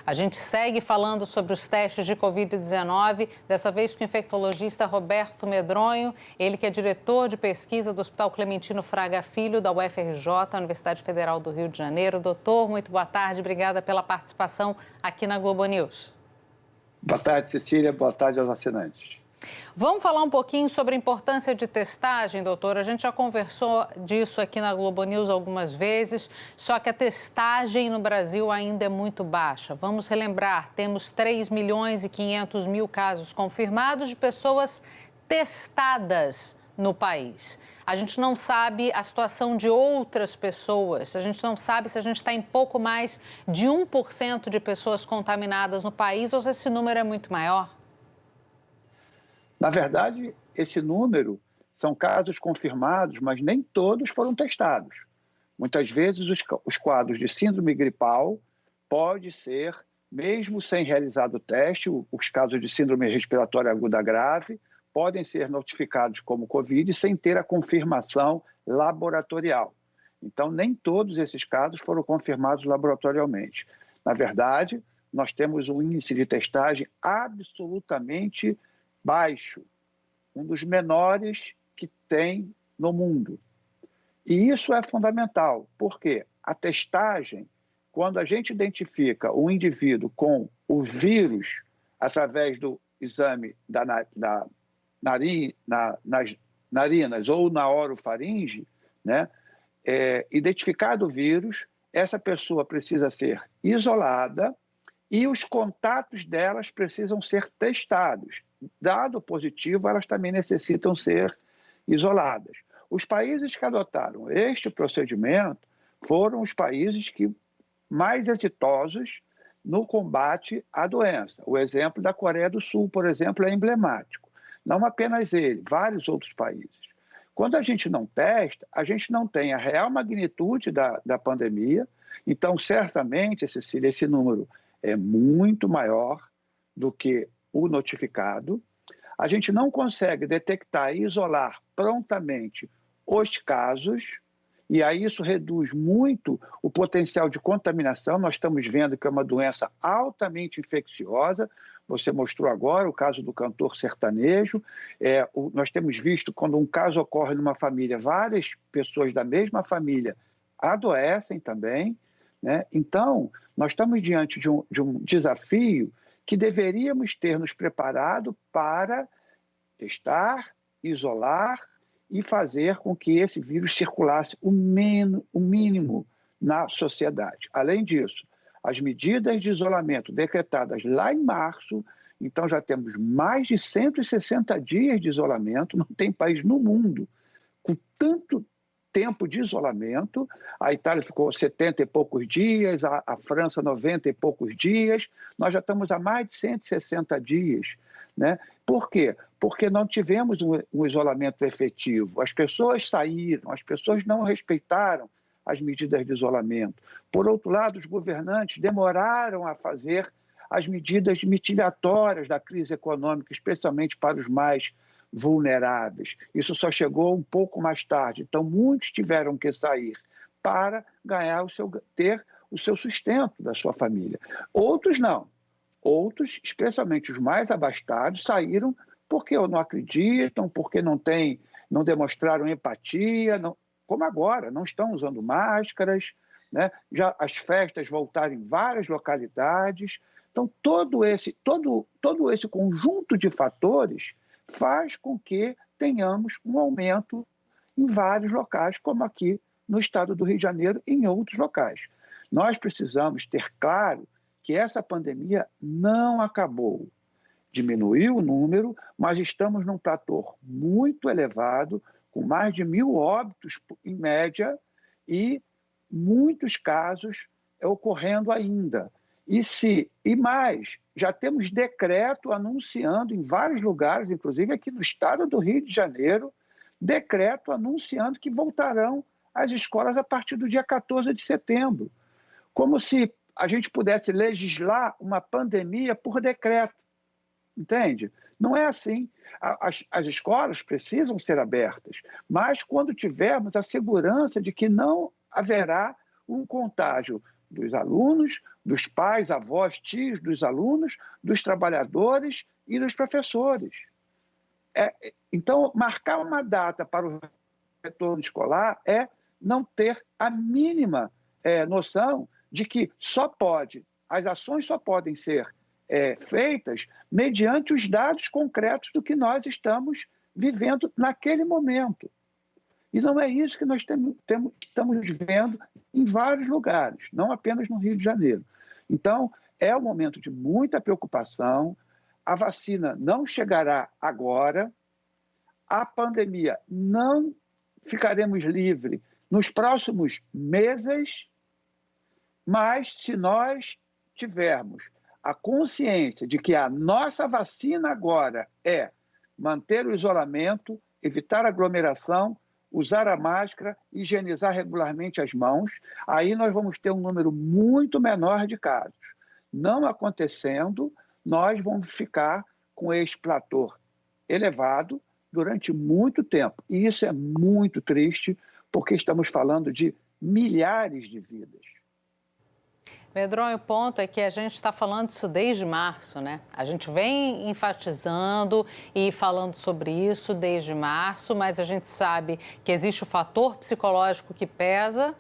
A gente segue falando sobre os testes de Covid-19, dessa vez com o infectologista Roberto Medronho, ele que é diretor de pesquisa do Hospital Clementino Fraga Filho, da UFRJ, Universidade Federal do Rio de Janeiro. Doutor, muito boa tarde, obrigada pela participação aqui na Globo News. Boa tarde, Cecília, boa tarde aos assinantes. Vamos falar um pouquinho sobre a importância de testagem, doutor. A gente já conversou disso aqui na Globo News algumas vezes, só que a testagem no Brasil ainda é muito baixa. Vamos relembrar, temos 3.500.000 casos confirmados de pessoas testadas no país. A gente não sabe a situação de outras pessoas, a gente não sabe se a gente está em pouco mais de 1% de pessoas contaminadas no país ou se esse número é muito maior. Na verdade, esse número são casos confirmados, mas nem todos foram testados. Muitas vezes os quadros de síndrome gripal pode ser, mesmo sem realizado o teste, os casos de síndrome respiratória aguda grave podem ser notificados como Covid sem ter a confirmação laboratorial. Então, nem todos esses casos foram confirmados laboratorialmente. Na verdade, nós temos um índice de testagem absolutamente baixo, um dos menores que tem no mundo. E isso é fundamental, porque a testagem, quando a gente identifica o indivíduo com o vírus através do exame nas narinas ou na orofaringe, né, identificado o vírus, essa pessoa precisa ser isolada e os contatos delas precisam ser testados. Dado positivo, elas também necessitam ser isoladas. Os países que adotaram este procedimento foram os países mais exitosos no combate à doença. O exemplo da Coreia do Sul, por exemplo, é emblemático. Não apenas ele, vários outros países. Quando a gente não testa, a gente não tem a real magnitude da pandemia. Então, certamente, Cecília, esse número é muito maior do que o notificado. A gente não consegue detectar e isolar prontamente os casos, e aí isso reduz muito o potencial de contaminação. Nós estamos vendo que é uma doença altamente infecciosa. Você mostrou agora o caso do cantor sertanejo. Nós temos visto, quando um caso ocorre numa família, várias pessoas da mesma família adoecem também, né? Então, nós estamos diante de um desafio que deveríamos ter nos preparado para testar, isolar e fazer com que esse vírus circulasse o mínimo na sociedade. Além disso, as medidas de isolamento decretadas lá em março, então já temos mais de 160 dias de isolamento, não tem país no mundo com tanto tempo de isolamento. A Itália ficou 70 e poucos dias, a França 90 e poucos dias, nós já estamos há mais de 160 dias, né? Por quê? Porque não tivemos um isolamento efetivo. As pessoas saíram, as pessoas não respeitaram as medidas de isolamento. Por outro lado, os governantes demoraram a fazer as medidas mitigatórias da crise econômica, especialmente para os mais vulneráveis. Isso só chegou um pouco mais tarde. Então, muitos tiveram que sair para ter o seu sustento da sua família. Outros não. Outros, especialmente os mais abastados, saíram porque não acreditam, porque não demonstraram empatia, como agora, não estão usando máscaras, né? Já as festas voltaram em várias localidades. Então, todo esse conjunto de fatores faz com que tenhamos um aumento em vários locais, como aqui no estado do Rio de Janeiro e em outros locais. Nós precisamos ter claro que essa pandemia não acabou. Diminuiu o número, mas estamos num platô muito elevado, com mais de 1.000 óbitos em média e muitos casos ocorrendo ainda. E mais, já temos decreto anunciando em vários lugares, inclusive aqui no estado do Rio de Janeiro, decreto anunciando que voltarão às escolas a partir do dia 14 de setembro. Como se a gente pudesse legislar uma pandemia por decreto, entende? Não é assim. As escolas precisam ser abertas, mas quando tivermos a segurança de que não haverá um contágio dos alunos, dos pais, avós, tios dos alunos, dos trabalhadores e dos professores. Então, marcar uma data para o retorno escolar é não ter a mínima noção de que as ações só podem ser feitas mediante os dados concretos do que nós estamos vivendo naquele momento. E não é isso que nós estamos vendo em vários lugares, não apenas no Rio de Janeiro. Então, é um momento de muita preocupação, a vacina não chegará agora, a pandemia não ficaremos livres nos próximos meses, mas se nós tivermos a consciência de que a nossa vacina agora é manter o isolamento, evitar aglomeração, usar a máscara, higienizar regularmente as mãos, aí nós vamos ter um número muito menor de casos. Não acontecendo, nós vamos ficar com esse platô elevado durante muito tempo. E isso é muito triste, porque estamos falando de milhares de vidas. Medronho, o ponto é que a gente está falando isso desde março, né? A gente vem enfatizando e falando sobre isso desde março, mas a gente sabe que existe o fator psicológico que pesa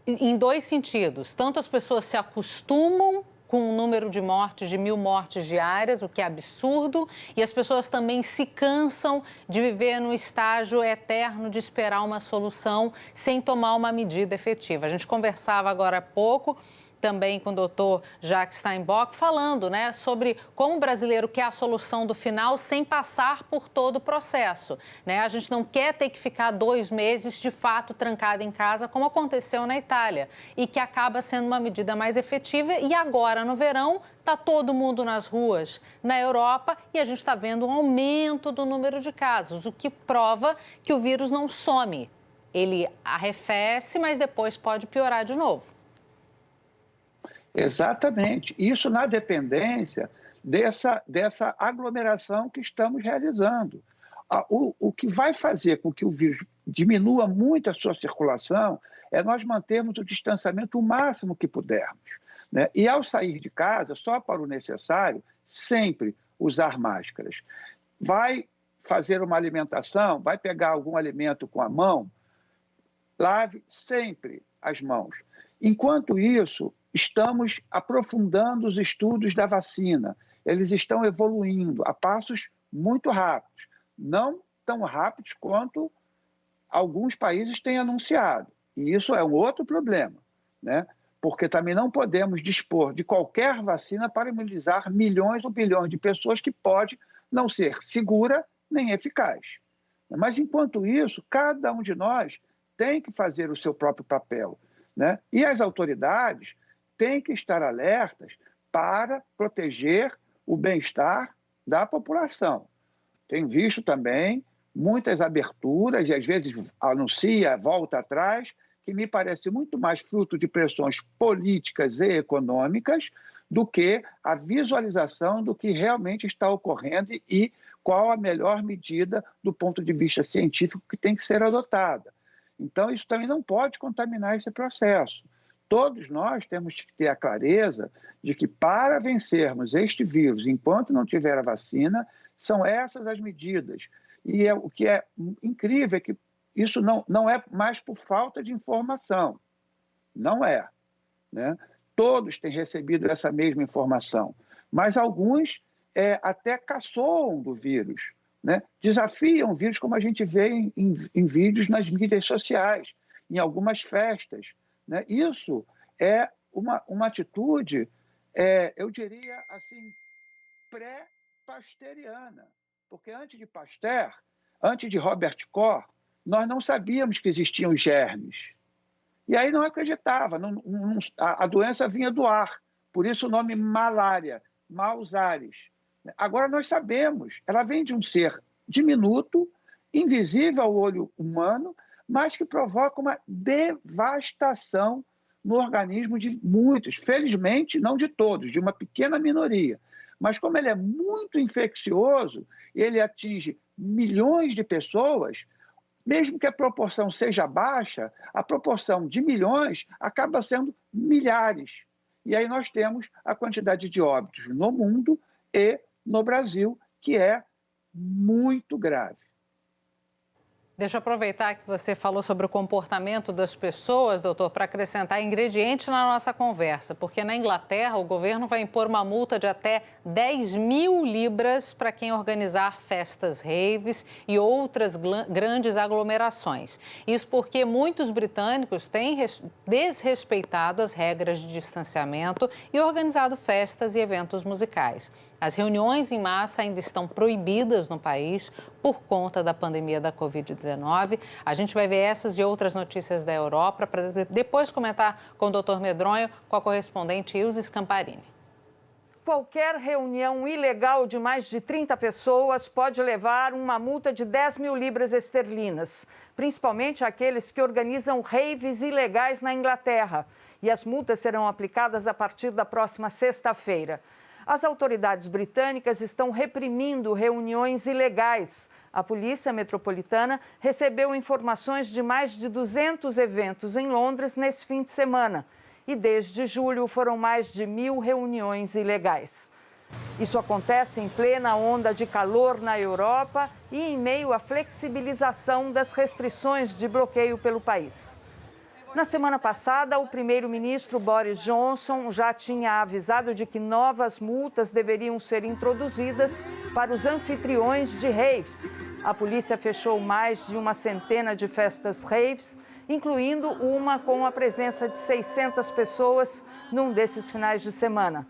em dois sentidos. Tanto as pessoas se acostumam com o número de mortes, de 1.000 mortes diárias, o que é absurdo, e as pessoas também se cansam de viver no estágio eterno de esperar uma solução sem tomar uma medida efetiva. A gente conversava agora há pouco também com o doutor Jacques Steinbock, falando, né, sobre como o brasileiro quer a solução do final sem passar por todo o processo, né? A gente não quer ter que ficar 2 meses, de fato, trancado em casa, como aconteceu na Itália, e que acaba sendo uma medida mais efetiva. E agora, no verão, está todo mundo nas ruas na Europa e a gente está vendo um aumento do número de casos, o que prova que o vírus não some. Ele arrefece, mas depois pode piorar de novo. Exatamente. Isso na dependência dessa aglomeração que estamos realizando. O que vai fazer com que o vírus diminua muito a sua circulação é nós mantermos o distanciamento o máximo que pudermos, né? E ao sair de casa, só para o necessário, sempre usar máscaras. Vai fazer uma alimentação, vai pegar algum alimento com a mão, lave sempre as mãos. Enquanto isso, estamos aprofundando os estudos da vacina. Eles estão evoluindo a passos muito rápidos, não tão rápidos quanto alguns países têm anunciado. E isso é um outro problema, né? Porque também não podemos dispor de qualquer vacina para imunizar milhões ou bilhões de pessoas que pode não ser segura nem eficaz. Mas, enquanto isso, cada um de nós tem que fazer o seu próprio papel, né? E as autoridades têm que estar alertas para proteger o bem-estar da população. Tenho visto também muitas aberturas e, às vezes, anuncia, volta atrás, que me parece muito mais fruto de pressões políticas e econômicas do que a visualização do que realmente está ocorrendo e qual a melhor medida do ponto de vista científico que tem que ser adotada. Então, isso também não pode contaminar esse processo. Todos nós temos que ter a clareza de que, para vencermos este vírus, enquanto não tiver a vacina, são essas as medidas. E o que é incrível é que isso não é mais por falta de informação. Não é, né? Todos têm recebido essa mesma informação, mas alguns até caçoam do vírus, né? Desafiam o vírus, como a gente vê em vídeos nas mídias sociais, em algumas festas, né? Isso é uma atitude, eu diria assim, pré-pasteriana, porque antes de Pasteur, antes de Robert Koch, nós não sabíamos que existiam germes. E aí não acreditava, a doença vinha do ar, por isso o nome malária, maus ares. Agora nós sabemos, ela vem de um ser diminuto, invisível ao olho humano, mas que provoca uma devastação no organismo de muitos, felizmente não de todos, de uma pequena minoria. Mas como ele é muito infeccioso, ele atinge milhões de pessoas, mesmo que a proporção seja baixa, a proporção de milhões acaba sendo milhares. E aí nós temos a quantidade de óbitos no mundo e no Brasil, que é muito grave. Deixa eu aproveitar que você falou sobre o comportamento das pessoas, doutor, para acrescentar ingrediente na nossa conversa, porque na Inglaterra o governo vai impor uma multa de até 10 mil libras para quem organizar festas raves e outras grandes aglomerações. Isso porque muitos britânicos têm desrespeitado as regras de distanciamento e organizado festas e eventos musicais. As reuniões em massa ainda estão proibidas no país por conta da pandemia da Covid-19. A gente vai ver essas e outras notícias da Europa para depois comentar com o doutor Medronho, com a correspondente Ilse Scamparini. Qualquer reunião ilegal de mais de 30 pessoas pode levar uma multa de 10 mil libras esterlinas, principalmente aqueles que organizam raves ilegais na Inglaterra. E as multas serão aplicadas a partir da próxima sexta-feira. As autoridades britânicas estão reprimindo reuniões ilegais. A Polícia Metropolitana recebeu informações de mais de 200 eventos em Londres nesse fim de semana. E desde julho foram mais de 1.000 reuniões ilegais. Isso acontece em plena onda de calor na Europa e em meio à flexibilização das restrições de bloqueio pelo país. Na semana passada, o primeiro-ministro Boris Johnson já tinha avisado de que novas multas deveriam ser introduzidas para os anfitriões de raves. A polícia fechou mais de uma centena de festas raves, incluindo uma com a presença de 600 pessoas num desses finais de semana.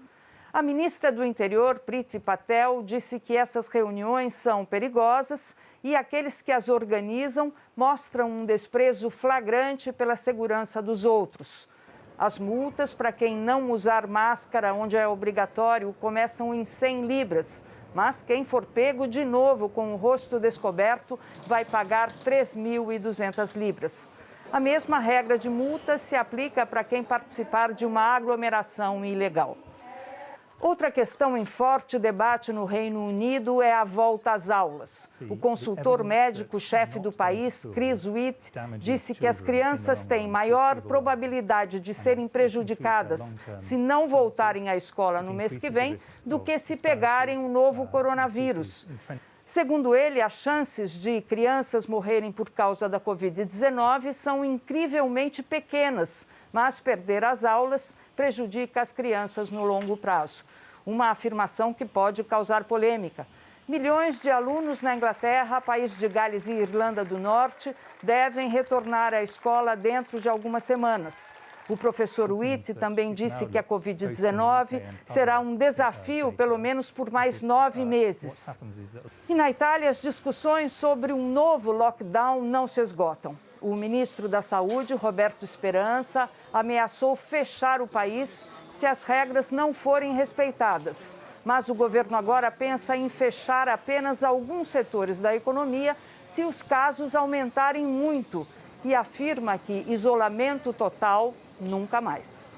A ministra do Interior, Priti Patel, disse que essas reuniões são perigosas e aqueles que as organizam mostram um desprezo flagrante pela segurança dos outros. As multas para quem não usar máscara onde é obrigatório começam em 100 libras, mas quem for pego de novo com o rosto descoberto vai pagar 3.200 libras. A mesma regra de multa se aplica para quem participar de uma aglomeração ilegal. Outra questão em forte debate no Reino Unido é a volta às aulas. O consultor médico-chefe do país, Chris Whitt, disse que as crianças têm maior probabilidade de serem prejudicadas se não voltarem à escola no mês que vem do que se pegarem um novo coronavírus. Segundo ele, as chances de crianças morrerem por causa da Covid-19 são incrivelmente pequenas, mas perder as aulas prejudica as crianças no longo prazo. Uma afirmação que pode causar polêmica. Milhões de alunos na Inglaterra, país de Gales e Irlanda do Norte, devem retornar à escola dentro de algumas semanas. O professor Whitt também disse que a Covid-19 será um desafio pelo menos por mais 9 meses. E na Itália, as discussões sobre um novo lockdown não se esgotam. O ministro da Saúde, Roberto Speranza, ameaçou fechar o país se as regras não forem respeitadas. Mas o governo agora pensa em fechar apenas alguns setores da economia se os casos aumentarem muito e afirma que isolamento total nunca mais.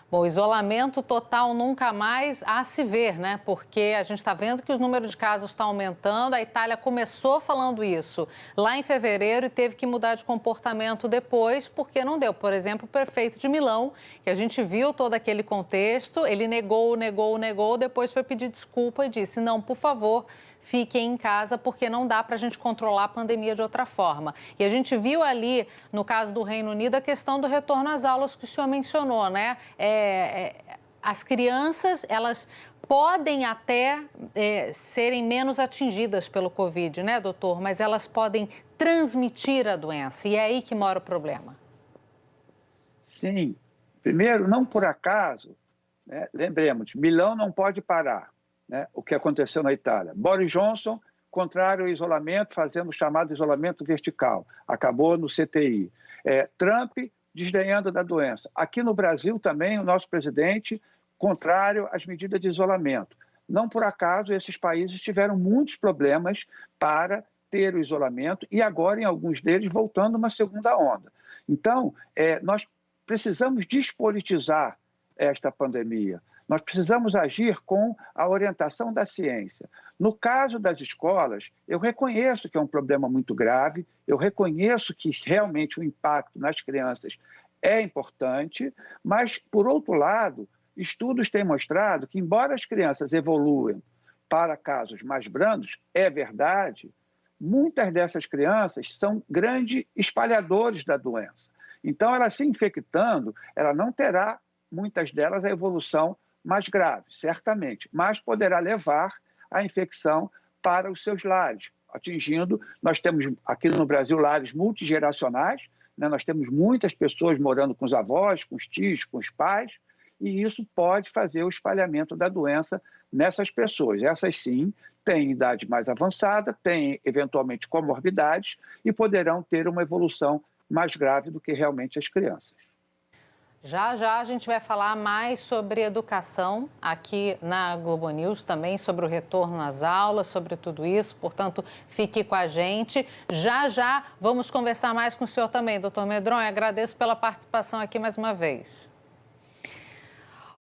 Bom, isolamento total nunca mais a se ver, né? Porque a gente está vendo que o número de casos está aumentando. A Itália começou falando isso lá em fevereiro e teve que mudar de comportamento depois, porque não deu. Por exemplo, o prefeito de Milão, que a gente viu todo aquele contexto, ele negou, depois foi pedir desculpa e disse, não, por favor, fiquem em casa, porque não dá para a gente controlar a pandemia de outra forma. E a gente viu ali, no caso do Reino Unido, a questão do retorno às aulas que o senhor mencionou, né? As crianças, elas podem até serem menos atingidas pelo Covid, né, doutor? Mas elas podem transmitir a doença, e é aí que mora o problema. Sim. Primeiro, não por acaso, né? Lembremos, Milão não pode parar. Né, o que aconteceu na Itália. Boris Johnson, contrário ao isolamento, fazendo o chamado isolamento vertical. Acabou no CTI. Trump, desdenhando da doença. Aqui no Brasil também, o nosso presidente, contrário às medidas de isolamento. Não por acaso, esses países tiveram muitos problemas para ter o isolamento e agora, em alguns deles, voltando uma segunda onda. Então, nós precisamos despolitizar esta pandemia. Nós precisamos agir com a orientação da ciência. No caso das escolas, eu reconheço que é um problema muito grave, eu reconheço que realmente o impacto nas crianças é importante, mas, por outro lado, estudos têm mostrado que, embora as crianças evoluam para casos mais brandos, é verdade, muitas dessas crianças são grandes espalhadores da doença. Então, ela se infectando, ela não terá, muitas delas, a evolução mais grave, certamente, mas poderá levar a infecção para os seus lares, atingindo, nós temos aqui no Brasil lares multigeracionais, né? Nós temos muitas pessoas morando com os avós, com os tios, com os pais, e isso pode fazer o espalhamento da doença nessas pessoas. Essas sim têm idade mais avançada, têm eventualmente comorbidades e poderão ter uma evolução mais grave do que realmente as crianças. Já já a gente vai falar mais sobre educação aqui na Globo News, também sobre o retorno às aulas, sobre tudo isso, portanto, fique com a gente. Já já vamos conversar mais com o senhor também, doutor Medronha, agradeço pela participação aqui mais uma vez.